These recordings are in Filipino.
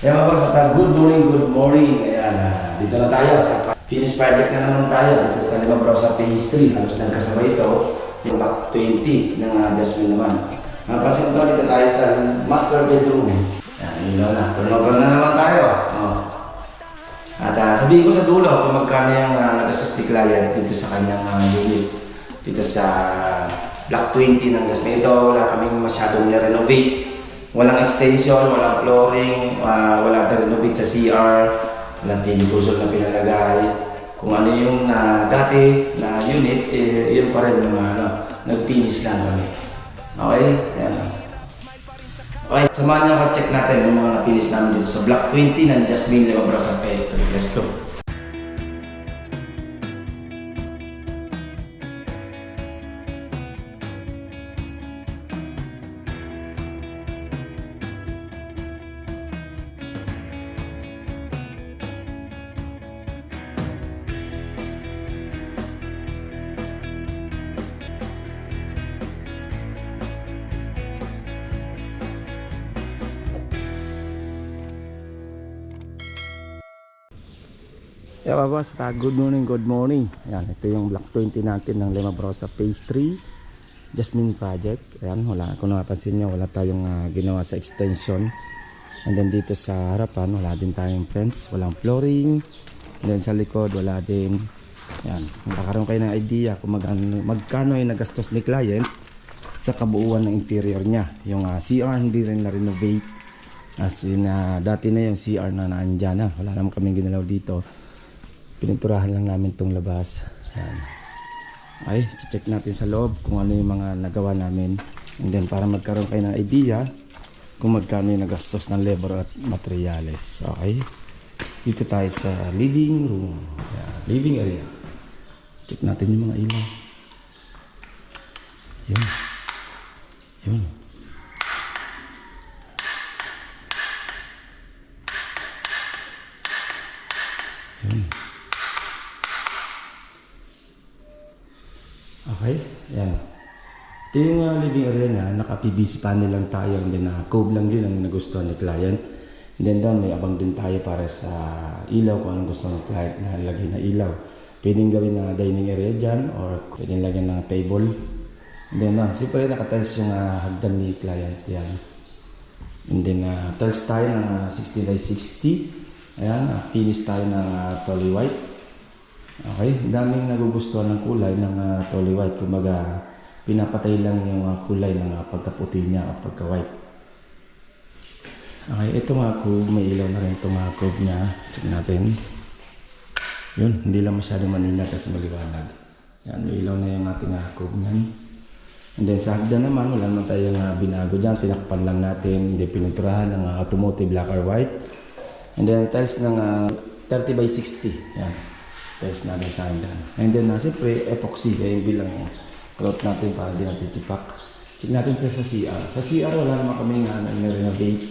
Kaya mga boss, good morning, good morning. Ayan, dito na tayo sa finish project na naman tayo. Dito sa Lima Brosa Phase 3, halos nagkasabay ito. Yung Block 20 ng Jasmine naman. Napansin ko dito tayo sa master bedroom. Ayan, ilaw na. Turnover na naman tayo. Oh. At sabihin ko sa dulo kung magkano yung nagastos ni client dito sa kanyang unit. Dito sa Block 20 ng Jasmine. Ito, wala kaming masyadong na-renovate. Walang extension, walang flooring, wala renovate sa CR, walang TV console na pinalagay. Kung ano yung dati na unit, yun pa rin yung nag-finish lang kami. Okay? Ayan. Okay, samahan nyo ka-check natin yung mga na-finish namin dito sa Block 20 ng Jasmine Lima Brosa Phase 3. Let's go! Yeah, boss, good morning, good morning. Ayan, ito yung Block 20 natin ng Lima Brosa Phase 3 Jasmine Project. Ayan, kung napapansin nyo, wala tayong ginawa sa extension. And then dito sa harapan, wala din tayong fence, walang flooring. And then sa likod, wala din. Ayan, makakaroon kayo ng idea kung magkano yung nagastos ni client sa kabuuan ng interior niya. Yung CR hindi rin na-renovate. As in, dati na yung CR na naandyan na. Wala naman kaming ginalaw dito. Pininturahan lang namin itong labas. Ayan. Okay, check natin sa loob kung ano yung mga nagawa namin. And then para magkaroon kayo ng idea kung magkano yung nagastos ng labor at materials. Okay, dito tayo sa living room. Ayan, living area. Check natin yung mga ilaw. Yun. Yun. Yun. Okay, yan. Ito yung living area na naka-PVC panel lang tayo, and then cove lang din ang nagustuhan ni client. And then doon may abang din tayo para sa ilaw kung anong gusto ng client na lagay na ilaw. Pwedeng gawin na dining area dyan or pwedeng lagyan ng table. And then siyempre naka-tiles yung hagdan ni client yan. And then tiles tayo ng 60 by 60. Ayan, finish tayo ng Tolly White. Okay, daming nagugustuhan ng kulay ng Tolly White. Kumbaga, pinapatay lang yung kulay ng pagkaputi niya o pagka-white. Okay, ito mga cove, may ilaw na rin itong cove niya. Check natin. Yun, hindi lang masyadong manila kasi maliwanag. Yan, may ilaw na yung ating cove niyan. And then sa hagdan naman, wala naman tayong binago dyan. Tinakpan lang natin, hindi pininturahan ng automotive black or white. And then tiles ng 30 by 60. Yan. Tiles natin sa hagdan. And then siyempre epoxy. Kaya yung bilang cloth natin para di natin tipak. Check natin sa CR. Sa CR wala naman kami na-renovate.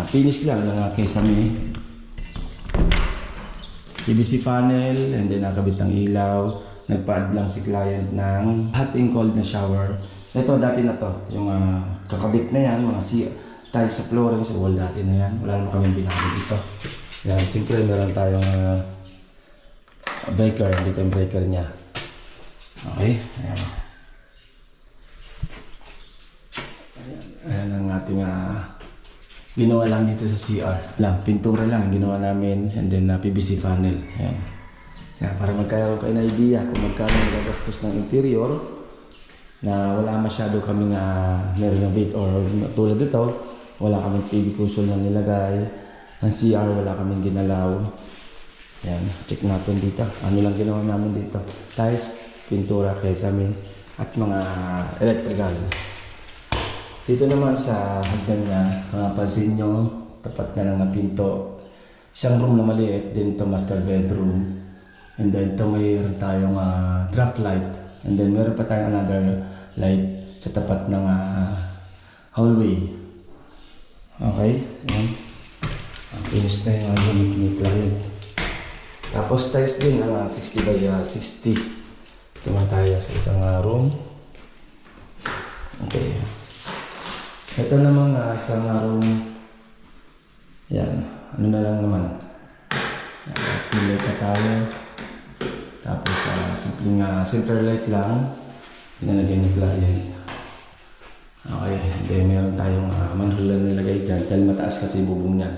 Finish lang ng kisame. PVC panel. And then nakabit ng ilaw. Nagpa-add lang si client ng hot and cold na shower. Ito dati na to. Yung kakabit na yan. Mga tiles sa flooring sa wall dati na yan. Wala naman kami binago dito. Yan. Siyempre meron tayong breaker, dito yung breaker niya. Okay, ayan. Ayan ang ating ginawa lang dito sa CR. Pintura lang ginawa namin, and then PVC panel. Ayan. Ayan, para magkaroon kayo na idea kung magkano nagagastos ng interior na wala masyado kaming na-renovate or tulad dito, wala kaming TV console na nilagay. Ang CR wala kaming ginalaw. Yan, check natin dito. Ano lang ginawa namin dito? Tiles, pintura, kesame, at mga electrical. Dito naman sa hagdan niya, pansin nyo, tapat na ng pinto. Isang room na maliit, din ito master bedroom. And then ito mayroon tayong drop light. And then meron pa tayong another light sa tapat ng hallway. Okay, yan. Finish na yung unit ni client. Tapos tiles din ang 60 by 60. Ito na tayo sa isang room. Okay. Ito namang isang room Yan, ano na lang naman. Pilay pa tayo. Tapos simpleng center light lang. Pinalagay ni client. Okay, then meron tayong manhole na nilagay dyan. Dahil mataas kasi bubong niyan.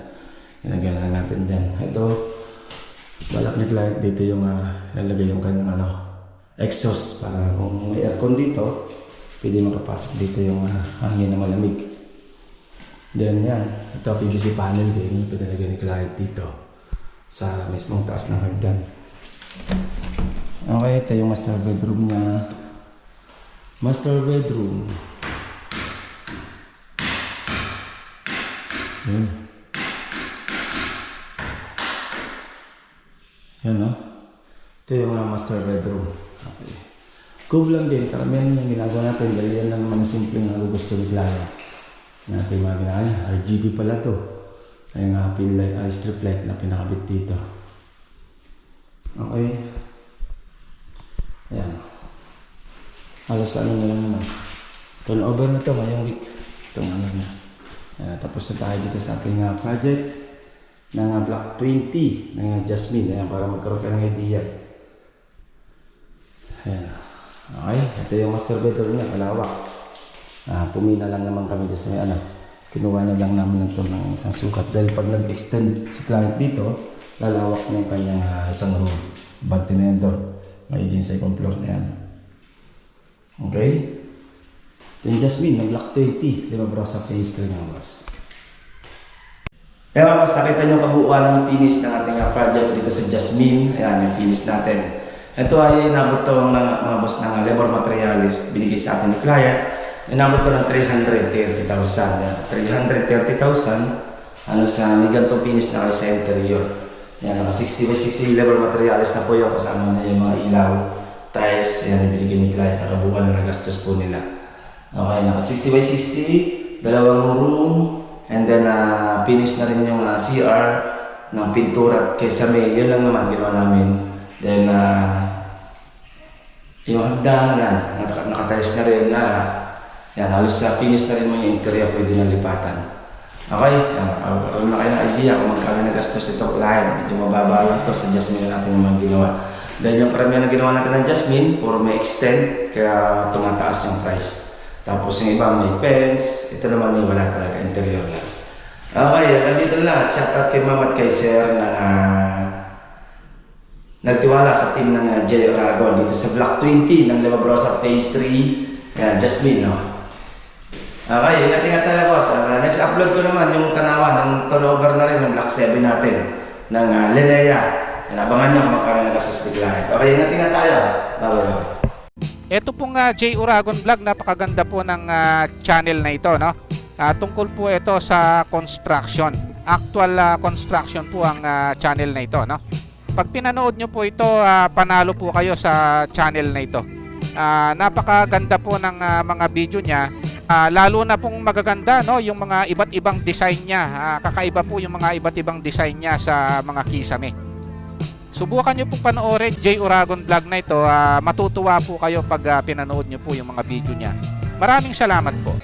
Nilagyan na natin dyan. Ito, balak ni client dito yung nilagay yung kanyang exhaust. Para kung may aircon dito, pwede makapasok dito yung hangin na malamig. Then yan, ito PVC panel din, pinalagay ni client dito sa mismong taas ng hagdan. Okay, ito yung master bedroom niya. Master bedroom. Yan. Yan no? Ito yung master bedroom. Okay. Cool lang din, karamihan yung ginagawa natin dahil yan lang naman simpleng gusto ni client. Natin mga ginagawa, RGB pala to. Ay nga pin light, strip light na pinakabit dito. Okay. Ayan. Halos ano na lang naman. Turnover na to ngayong week. Itong ano na. Ayan, tapos na tayo dito sa ating project ng Block 20 ng Jasmine. Ayan, para magkaroon ka ng idea. Ayan. Okay, ito yung master bedroom niya, kalawak. Pumila lang naman kami dyan sa may kinuha na lang namin ito ng isang sukat dahil pag nag-extend si client dito, lalawak na yung kanyang isang room. Bante na yan doon. Magiging second floor na yan. Okay? Ito yung Jasmine, ng Block 20. Di ba bro, sa phase 3 nga boss? Kaya mas nakita nyo kabuuan ng finish ng ating project dito sa Jasmine. Ayan, yung finish natin. Ito ay inabot ito ng mga boss ng labor materialist binigay sa atin ni client. Inabot ko ng 330,000. 330,000 sa may ganitong finish na kayo sa interior. Yan, naka 60 by 60 labor materials na po yun. Kasama na yung mga ilaw, tiles, yan, ibinigay ni client. Nakabuhan na nagastos po nila. Okay, naka 60 by 60, dalawang room, and then finish na rin yung CR ng pintura kaysa may. Yun lang naman ginawa namin. Then, yung hagdan, yan, nakatiles na rin yan, halos sa finish na rin mo yung interior, pwede na lipatan. Okay, alam na kayo ng idea kung magkano nagastos ito client. Medyo mababa lang ito sa Jasmine natin yung mga ginawa. Dahil yung karamihan na ginawa natin ng Jasmine, puro may extend, kaya tumataas yung price. Tapos yung iba may fence, ito naman yung wala talaga, interior lang. Okay, nandito na, chat out kay ma'am at kay sir na nagtiwala sa team ng J. Oragon dito sa Block 20 ng Limabrosa Phase 3. Yan, Jasmine, no? Okay, ingat-ingat tayo boss. Next upload ko naman yung tanawan ng turnover na rin ng Block 7 natin ng Linnea. Abangan nyo kung magkano nagastos ni client. Okay, ingat-ingat tayo. Bye-bye. Ito pong J. Oragon Vlog, napakaganda po ng channel na ito, no? Tungkol po ito sa construction. Actual construction po ang channel na ito, no? Pag pinanood nyo po ito, panalo po kayo sa channel na ito. Napakaganda po ng mga video niya. Lalo na pong magaganda, no, yung mga iba't ibang design niya. Kakaiba po yung mga iba't ibang design niya sa mga kisame. Subukan nyo pong panoorin J. Oragon Vlog na ito. Matutuwa po kayo pag pinanood nyo po yung mga video niya. Maraming salamat po.